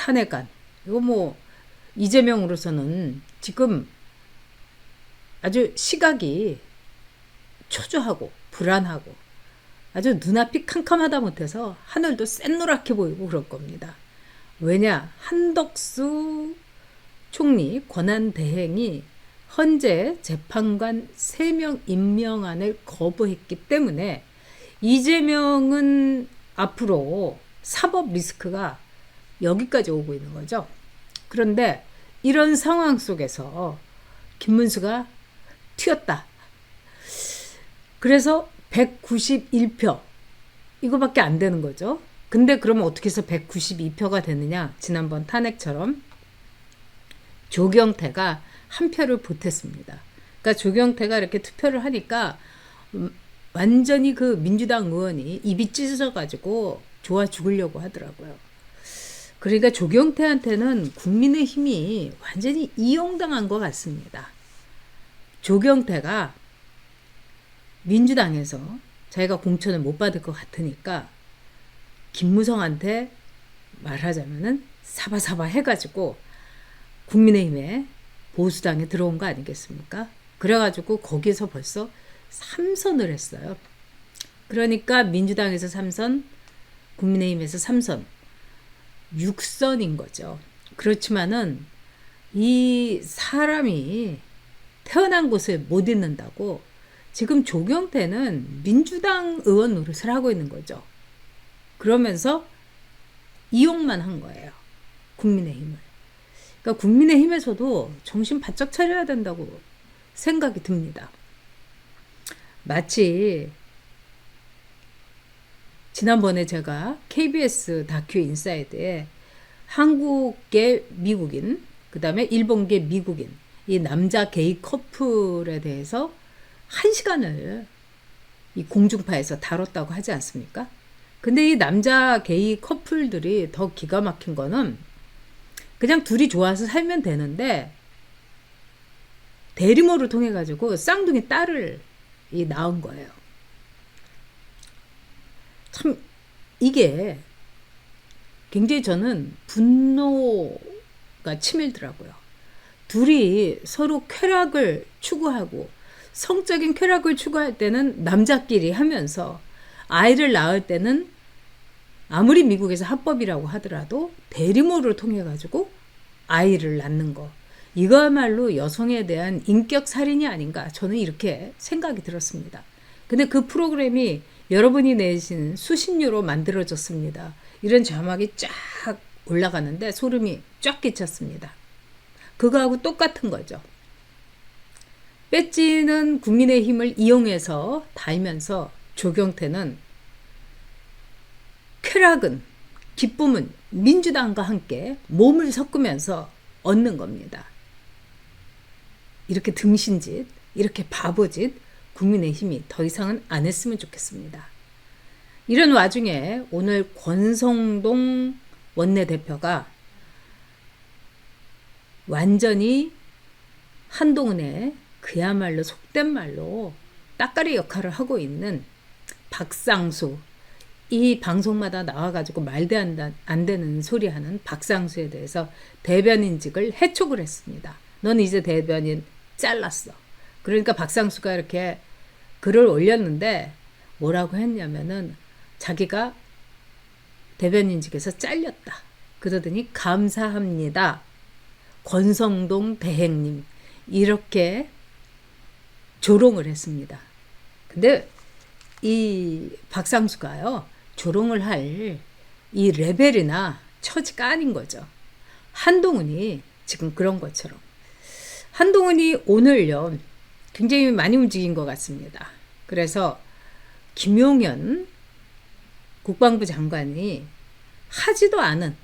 탄핵안. 이거 뭐 이재명으로서는 지금 아주 시각이 초조하고 불안하고 아주 눈앞이 캄캄하다 못해서 하늘도 샛노랗게 보이고 그럴 겁니다. 왜냐? 한덕수 총리 권한대행이 헌재 재판관 3명 임명안을 거부했기 때문에 이재명은 앞으로 사법 리스크가 여기까지 오고 있는 거죠. 그런데 이런 상황 속에서 김문수가 튀었다. 그래서 191표 이거밖에 안 되는 거죠. 근데 그러면 어떻게 해서 192표가 되느냐? 지난번 탄핵처럼 조경태가 한 표를 보탰습니다. 그러니까 조경태가 이렇게 투표를 하니까 완전히 그 민주당 의원이 입이 찢어져가지고 좋아 죽으려고 하더라고요. 그러니까 조경태한테는 국민의힘이 완전히 이용당한 것 같습니다. 조경태가 민주당에서 자기가 공천을 못 받을 것 같으니까 김무성한테 말하자면은 사바사바 해가지고 국민의힘에 보수당에 들어온 거 아니겠습니까? 그래가지고 거기서 벌써 3선을 했어요. 그러니까 민주당에서 3선, 국민의힘에서 3선, 6선인 거죠. 그렇지만은 이 사람이 태어난 곳을 못 잊는다고 지금 조경태는 민주당 의원 노릇을 하고 있는 거죠. 그러면서 이용만 한 거예요. 국민의힘을. 그러니까 국민의힘에서도 정신 바짝 차려야 된다고 생각이 듭니다. 마치 지난번에 제가 KBS 다큐 인사이드에 한국계 미국인, 그 다음에 일본계 미국인, 이 남자 게이 커플에 대해서 1시간을 이 공중파에서 다뤘다고 하지 않습니까? 근데 이 남자 게이 커플들이 더 기가 막힌 거는 그냥 둘이 좋아서 살면 되는데 대리모를 통해 가지고 쌍둥이 딸을 낳은 거예요. 참 이게 굉장히 저는 분노가 치밀더라고요. 둘이 서로 쾌락을 추구하고 성적인 쾌락을 추구할 때는 남자끼리 하면서 아이를 낳을 때는 아무리 미국에서 합법이라고 하더라도 대리모를 통해 가지고 아이를 낳는 거, 이거야말로 여성에 대한 인격 살인이 아닌가, 저는 이렇게 생각이 들었습니다. 근데 그 프로그램이 여러분이 내신 수신료로 만들어졌습니다. 이런 자막이 쫙 올라가는데 소름이 쫙 끼쳤습니다. 그거하고 똑같은 거죠. 배지는 국민의힘을 이용해서 달면서 조경태는 쾌락은, 기쁨은 민주당과 함께 몸을 섞으면서 얻는 겁니다. 이렇게 등신짓, 이렇게 바보짓 국민의힘이 더 이상은 안 했으면 좋겠습니다. 이런 와중에 오늘 권성동 원내대표가 완전히 한동훈의 그야말로 속된 말로 따까리 역할을 하고 있는 박상수, 이 방송마다 나와가지고 말도 안 되는 소리 하는 박상수에 대해서 대변인직을 해촉을 했습니다. 넌 이제 대변인 잘랐어. 그러니까 박상수가 이렇게 글을 올렸는데 뭐라고 했냐면은 자기가 대변인직에서 잘렸다. 그러더니 감사합니다. 권성동 대행님. 이렇게 조롱을 했습니다. 근데 이 박상수가요, 조롱을 할 이 레벨이나 처지가 아닌 거죠. 한동훈이 지금 그런 것처럼. 한동훈이 오늘요, 굉장히 많이 움직인 것 같습니다. 그래서 김용현 국방부 장관이 하지도 않은,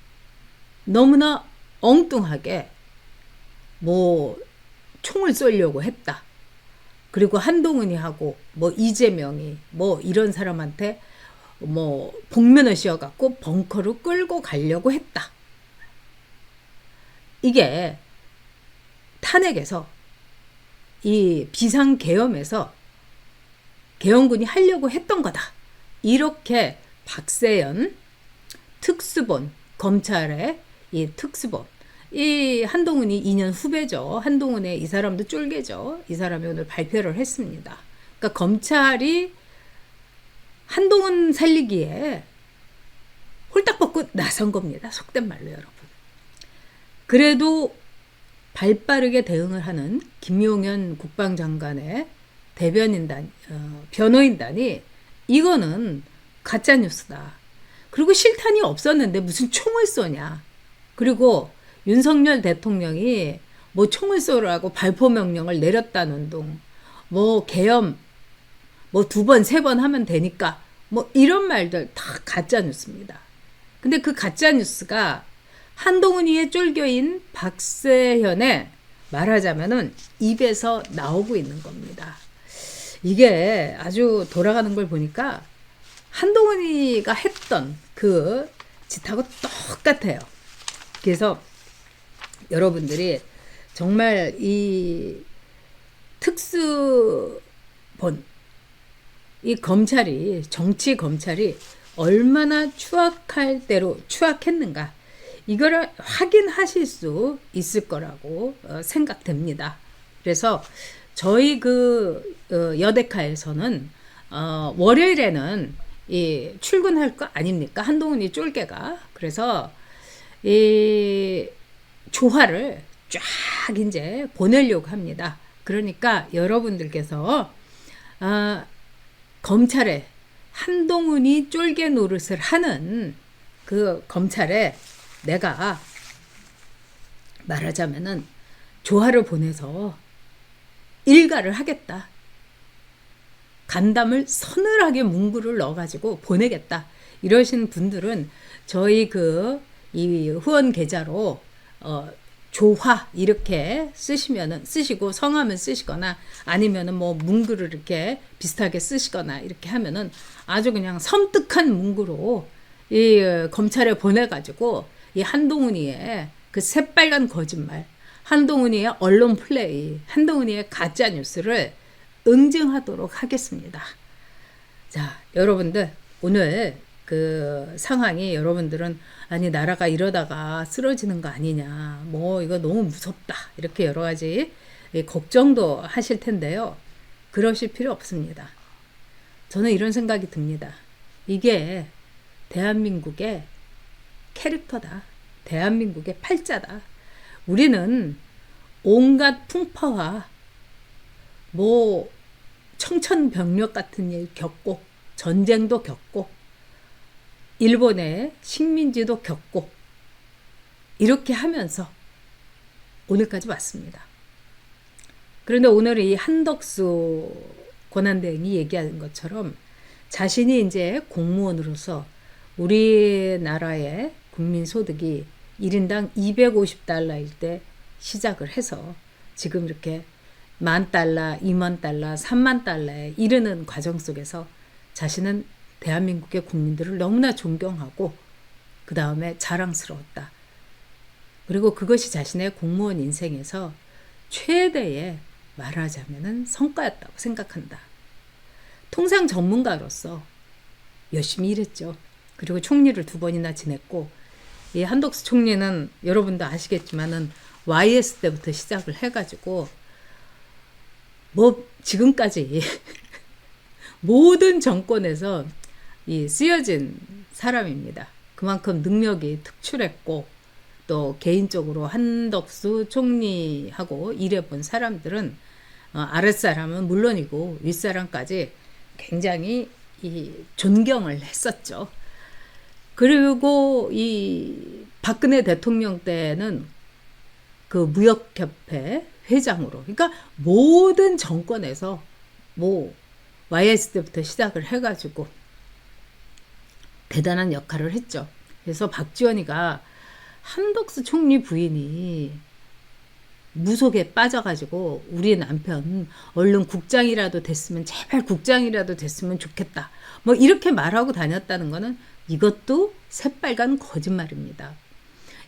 너무나 엉뚱하게 뭐 총을 쏘려고 했다. 그리고 한동훈이 하고 뭐 이재명이 뭐 이런 사람한테 뭐 복면을 씌워갖고 벙커로 끌고 가려고 했다. 이게 탄핵에서 이 비상계엄에서 계엄군이 하려고 했던 거다. 이렇게 박세연 특수본 검찰의 이 특수본. 이 한동훈이 2년 후배죠. 한동훈의 이 사람도 쫄개죠. 이 사람이 오늘 발표를 했습니다. 그러니까 검찰이 한동훈 살리기에 홀딱 벗고 나선 겁니다. 속된 말로 여러분. 그래도 발빠르게 대응을 하는 김용현 국방장관의 대변인단, 변호인단이 이거는 가짜뉴스다. 그리고 실탄이 없었는데 무슨 총을 쏘냐. 그리고 윤석열 대통령이 뭐 총을 쏘라고 발포 명령을 내렸다는 둥, 뭐 계엄, 뭐 2번, 3번 하면 되니까, 뭐 이런 말들 다 가짜뉴스입니다. 근데 그 가짜뉴스가 한동훈이의 쫄겨인 박세현의 말하자면은 입에서 나오고 있는 겁니다. 이게 아주 돌아가는 걸 보니까 한동훈이가 했던 그 짓하고 똑같아요. 그래서 여러분들이 정말 이 특수본, 이 검찰이, 정치 검찰이 얼마나 추악할 대로 추악했는가, 이거를 확인하실 수 있을 거라고 생각됩니다. 그래서 저희 그 여데카에서는 월요일에는 이 출근할 거 아닙니까? 한동훈이 쫄개가. 그래서 이 조화를 쫙 이제 보내려고 합니다. 그러니까 여러분들께서 검찰에 한동훈이 쫄개 노릇을 하는 그 검찰에 내가 말하자면은 조화를 보내서 일가를 하겠다. 간담을 서늘하게 문구를 넣어가지고 보내겠다. 이러신 분들은 저희 이 후원 계좌로 조화 이렇게 쓰시고 성함을 쓰시거나 아니면은 뭐 문구를 이렇게 비슷하게 쓰시거나 이렇게 하면은 아주 그냥 섬뜩한 문구로 이 검찰에 보내가지고 이 한동훈이의 그 새빨간 거짓말, 한동훈이의 언론 플레이, 한동훈이의 가짜 뉴스를 응징하도록 하겠습니다. 자, 여러분들 오늘 그 상황이, 여러분들은 아니 나라가 이러다가 쓰러지는 거 아니냐, 뭐 이거 너무 무섭다, 이렇게 여러 가지 걱정도 하실 텐데요. 그러실 필요 없습니다. 저는 이런 생각이 듭니다. 이게 대한민국의 캐릭터다. 대한민국의 팔자다. 우리는 온갖 풍파와 뭐 청천벽력 같은 일 겪고, 전쟁도 겪고, 일본의 식민지도 겪고, 이렇게 하면서 오늘까지 왔습니다. 그런데 오늘 이 한덕수 권한대행이 얘기하는 것처럼 자신이 이제 공무원으로서 우리나라의 국민소득이 1인당 250달러일 때 시작을 해서 지금 이렇게 $10,000, $20,000, $30,000에 이르는 과정 속에서 자신은 대한민국의 국민들을 너무나 존경하고 그 다음에 자랑스러웠다. 그리고 그것이 자신의 공무원 인생에서 최대의 말하자면은 성과였다고 생각한다. 통상 전문가로서 열심히 일했죠. 그리고 총리를 2번이나 지냈고, 이 한덕수 총리는 여러분도 아시겠지만은 YS 때부터 시작을 해가지고 뭐 지금까지 모든 정권에서 이 쓰여진 사람입니다. 그만큼 능력이 특출했고, 또 개인적으로 한덕수 총리하고 일해본 사람들은 아랫사람은 물론이고 윗사람까지 굉장히 이 존경을 했었죠. 그리고 이 박근혜 대통령 때는 그 무역협회 회장으로, 그러니까 모든 정권에서 뭐 YS 때부터 시작을 해가지고 대단한 역할을 했죠. 그래서 박지원이가 한덕수 총리 부인이 무속에 빠져가지고 우리 남편 얼른 국장이라도 됐으면, 제발 국장이라도 됐으면 좋겠다, 뭐 이렇게 말하고 다녔다는 거는 이것도 새빨간 거짓말입니다.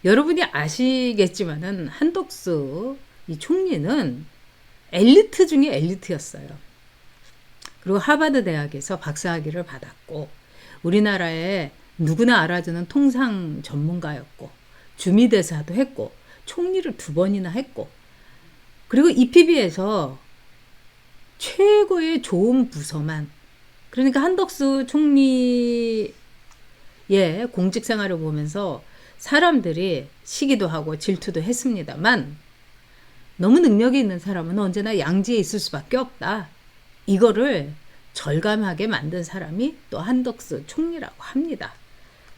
여러분이 아시겠지만은 한덕수 이 총리는 엘리트 중에 엘리트였어요. 그리고 하버드 대학에서 박사학위를 받았고, 우리나라에 누구나 알아주는 통상 전문가였고, 주미대사도 했고 총리를 2번이나 했고 그리고 EPB에서 최고의 좋은 부서만 그러니까 한덕수 총리의 공직 생활을 보면서 사람들이 시기도 하고 질투도 했습니다만 너무 능력이 있는 사람은 언제나 양지에 있을 수밖에 없다. 이거를 절감하게 만든 사람이 또 한덕수 총리라고 합니다.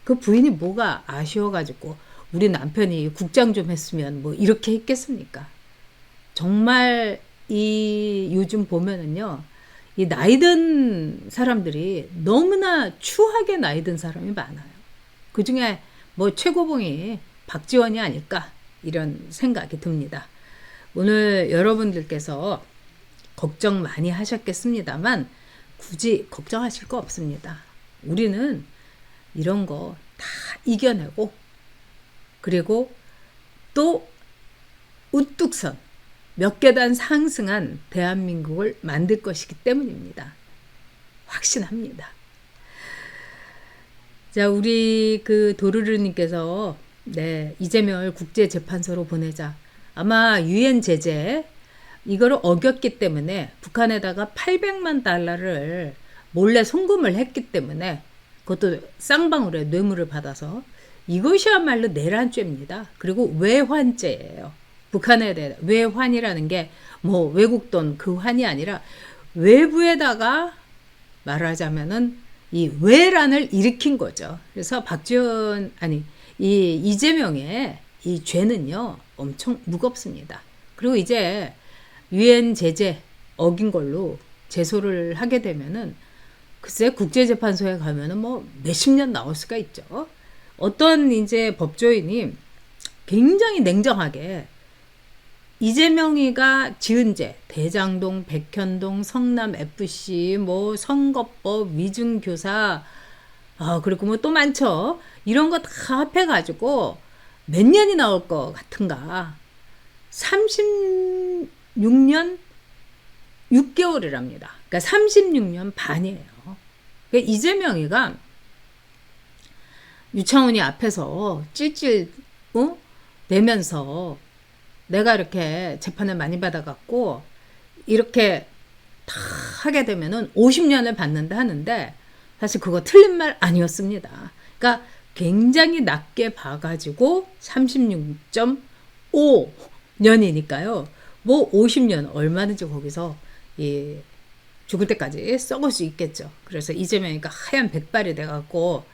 그 부인이 뭐가 아쉬워가지고 우리 남편이 국장 좀 했으면 뭐 이렇게 했겠습니까? 정말 이 요즘 보면은요. 이 나이든 사람들이 너무나 추하게 나이든 사람이 많아요. 그 중에 뭐 최고봉이 박지원이 아닐까 이런 생각이 듭니다. 오늘 여러분들께서 걱정 많이 하셨겠습니다만 굳이 걱정하실 거 없습니다. 우리는 이런 거 다 이겨내고 그리고 또 우뚝 선 몇 계단 상승한 대한민국을 만들 것이기 때문입니다. 확신합니다. 자, 우리 그 도르르님께서 네, 이재명을 국제재판소로 보내자. 아마 유엔 제재 이거를 어겼기 때문에 북한에다가 800만 달러를 몰래 송금을 했기 때문에 그것도 쌍방울의 뇌물을 받아서 이것이야말로 내란죄입니다. 그리고 외환죄예요. 북한에 대해 외환이라는 게 뭐 외국 돈 그 환이 아니라 외부에다가 말하자면은 이 외란을 일으킨 거죠. 그래서 박지원 아니 이 이재명의 이 죄는요 엄청 무겁습니다. 그리고 이제 유엔 제재 어긴 걸로 제소를 하게 되면은 글쎄 국제재판소에 가면은 뭐 몇십 년 나올 수가 있죠. 어떤 이제 법조인이 굉장히 냉정하게 이재명이가 지은 죄, 대장동, 백현동, 성남FC, 뭐 선거법, 위중교사, 그리고 뭐 또 많죠. 이런 거 다 합해가지고 몇 년이 나올 것 같은가. 36년 6개월이랍니다. 그러니까 36년 반이에요. 그러니까 이재명이가 유창훈이 앞에서 찔찔 내면서 내가 이렇게 재판을 많이 받아갖고 이렇게 다 하게 되면은 50년을 받는다 하는데 사실 그거 틀린 말 아니었습니다. 그러니까 굉장히 낮게 봐가지고 36.5년이니까요. 뭐 50년 얼마든지 거기서 죽을 때까지 썩을 수 있겠죠. 그래서 이재명이가 하얀 백발이 돼갖고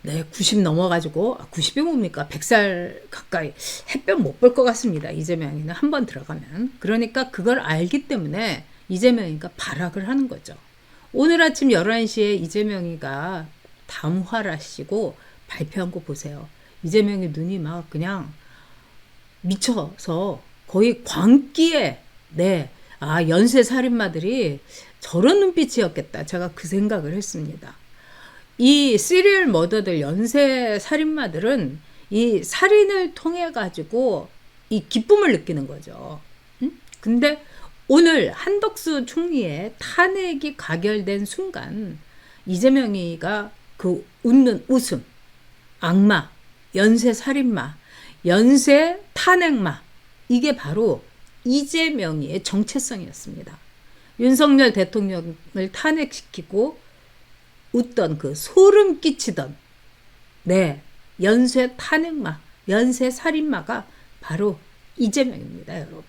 네, 90 넘어가지고 90이 뭡니까? 100살 가까이 햇볕 못 볼 것 같습니다. 이재명이는 한번 들어가면. 그러니까 그걸 알기 때문에 이재명이가 발악을 하는 거죠. 오늘 아침 11시에 이재명이가 담화를 하시고 발표한 거 보세요. 이재명이 눈이 막 그냥 미쳐서 거의 광기에 연쇄 살인마들이 저런 눈빛이었겠다. 제가 그 생각을 했습니다. 이 시리얼 머더들 연쇄 살인마들은 이 살인을 통해 가지고 이 기쁨을 느끼는 거죠. 근데 오늘 한덕수 총리의 탄핵이 가결된 순간 이재명이가 그 웃는 웃음, 악마, 연쇄 살인마, 연쇄 탄핵마 이게 바로 이재명이의 정체성이었습니다. 윤석열 대통령을 탄핵시키고 웃던 그 소름 끼치던 연쇄 탄핵마, 연쇄 살인마가 바로 이재명입니다, 여러분.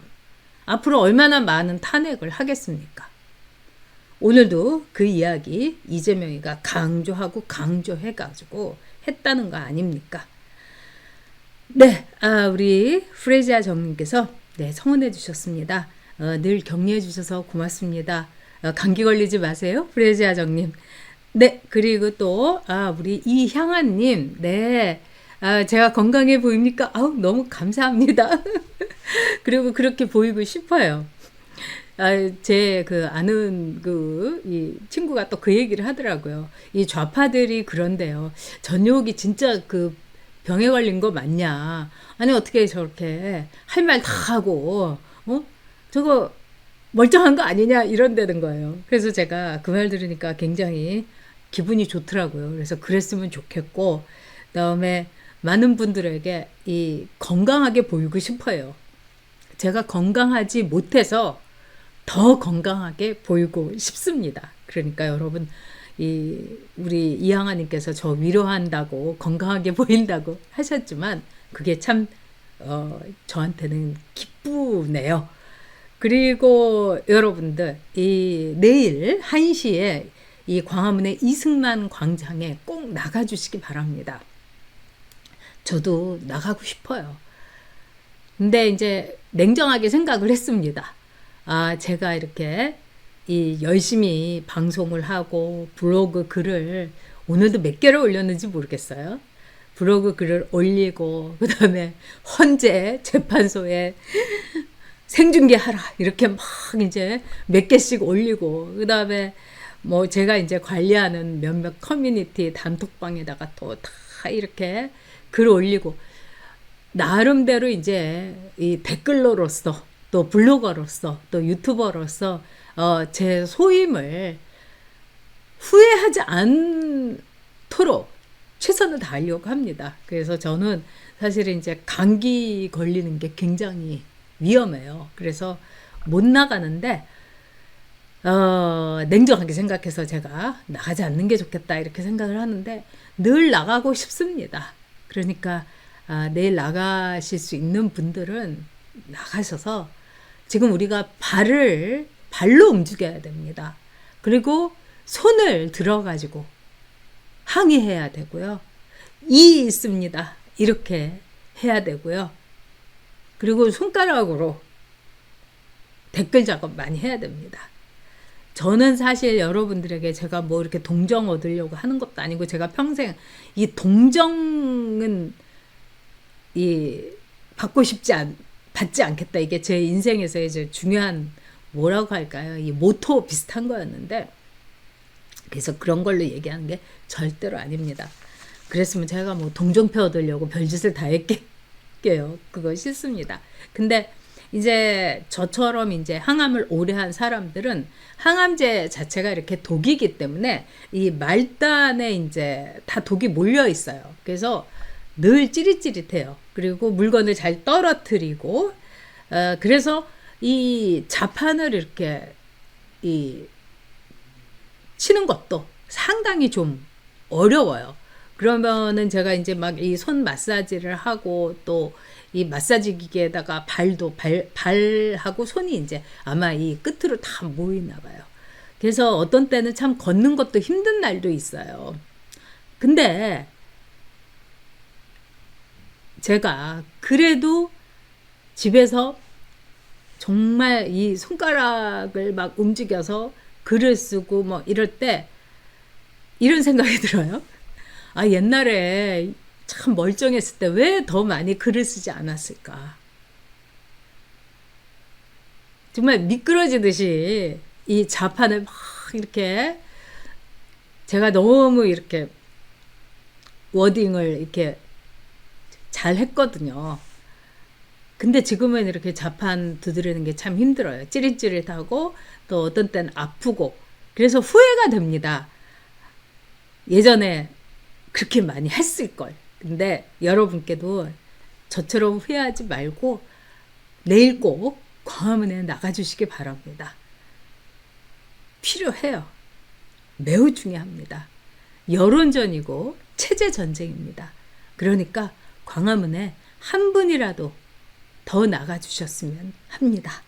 앞으로 얼마나 많은 탄핵을 하겠습니까? 오늘도 그 이야기 이재명이가 강조하고 강조해가지고 했다는 거 아닙니까? 네, 우리 프레지아 정님께서 성원해 주셨습니다. 늘 격려해 주셔서 고맙습니다. 감기 걸리지 마세요, 프레지아 정님. 네, 그리고 또 우리 이향아님, 제가 건강해 보입니까? 너무 감사합니다. 그리고 그렇게 보이고 싶어요. 제 아는 이 친구가 또 그 얘기를 하더라고요. 이 좌파들이 그런데요. 전욕이 진짜 병에 걸린 거 맞냐? 아니 어떻게 저렇게 할 말 다 하고 저거 멀쩡한 거 아니냐 이런다는 거예요. 그래서 제가 그 말 들으니까 굉장히 기분이 좋더라고요. 그래서 그랬으면 좋겠고 그다음에 많은 분들에게 이 건강하게 보이고 싶어요. 제가 건강하지 못해서 더 건강하게 보이고 싶습니다. 그러니까 여러분, 우리 이항아님께서 저 위로한다고 건강하게 보인다고 하셨지만 그게 참 저한테는 기쁘네요. 그리고 여러분들, 내일 1시에 이 광화문의 이승만 광장에 꼭 나가주시기 바랍니다. 저도 나가고 싶어요. 근데 이제 냉정하게 생각을 했습니다. 제가 이렇게 열심히 방송을 하고 블로그 글을 오늘도 몇 개를 올렸는지 모르겠어요. 블로그 글을 올리고 그다음에 헌재 재판소에 생중계하라 이렇게 막 이제 몇 개씩 올리고 그다음에 뭐 제가 이제 관리하는 몇몇 커뮤니티 단톡방에다가 또 다 이렇게 글 올리고 나름대로 이제 이 댓글러로서 또 블로거로서 또 유튜버로서 제 소임을 후회하지 않도록 최선을 다하려고 합니다. 그래서 저는 사실 이제 감기 걸리는 게 굉장히 위험해요. 그래서 못 나가는데 냉정하게 생각해서 제가 나가지 않는 게 좋겠다 이렇게 생각을 하는데 늘 나가고 싶습니다. 그러니까 내일 나가실 수 있는 분들은 나가셔서 지금 우리가 발로 움직여야 됩니다. 그리고 손을 들어가지고 항의해야 되고요. 이 있습니다. 이렇게 해야 되고요. 그리고 손가락으로 댓글 작업 많이 해야 됩니다. 저는 사실 여러분들에게 제가 뭐 이렇게 동정 얻으려고 하는 것도 아니고 제가 평생 이 동정은 받고 받지 않겠다. 이게 제 인생에서 이제 중요한 뭐라고 할까요? 이 모토 비슷한 거였는데 그래서 그런 걸로 얘기하는 게 절대로 아닙니다. 그랬으면 제가 뭐 동정표 얻으려고 별짓을 다 했겠게요. 그거 싫습니다. 근데 이제 저처럼 이제 항암을 오래 한 사람들은 항암제 자체가 이렇게 독이기 때문에 이 말단에 이제 다 독이 몰려 있어요. 그래서 늘 찌릿찌릿해요. 그리고 물건을 잘 떨어뜨리고 그래서 이 자판을 이렇게 치는 것도 상당히 좀 어려워요. 그러면은 제가 이제 막 이 손 마사지를 하고 또 이 마사지 기계에다가 발하고 손이 이제 아마 이 끝으로 다 모이나 봐요. 그래서 어떤 때는 참 걷는 것도 힘든 날도 있어요. 근데 제가 그래도 집에서 정말 이 손가락을 막 움직여서 글을 쓰고 뭐 이럴 때 이런 생각이 들어요. 옛날에 참 멀쩡했을 때 왜 더 많이 글을 쓰지 않았을까? 정말 미끄러지듯이 이 자판을 막 이렇게 제가 너무 이렇게 워딩을 이렇게 잘 했거든요. 근데 지금은 이렇게 자판 두드리는 게 참 힘들어요. 찌릿찌릿하고 또 어떤 때는 아프고 그래서 후회가 됩니다. 예전에 그렇게 많이 했을 걸. 근데 여러분께도 저처럼 후회하지 말고 내일 꼭 광화문에 나가주시기 바랍니다. 필요해요. 매우 중요합니다. 여론전이고 체제전쟁입니다. 그러니까 광화문에 한 분이라도 더 나가주셨으면 합니다.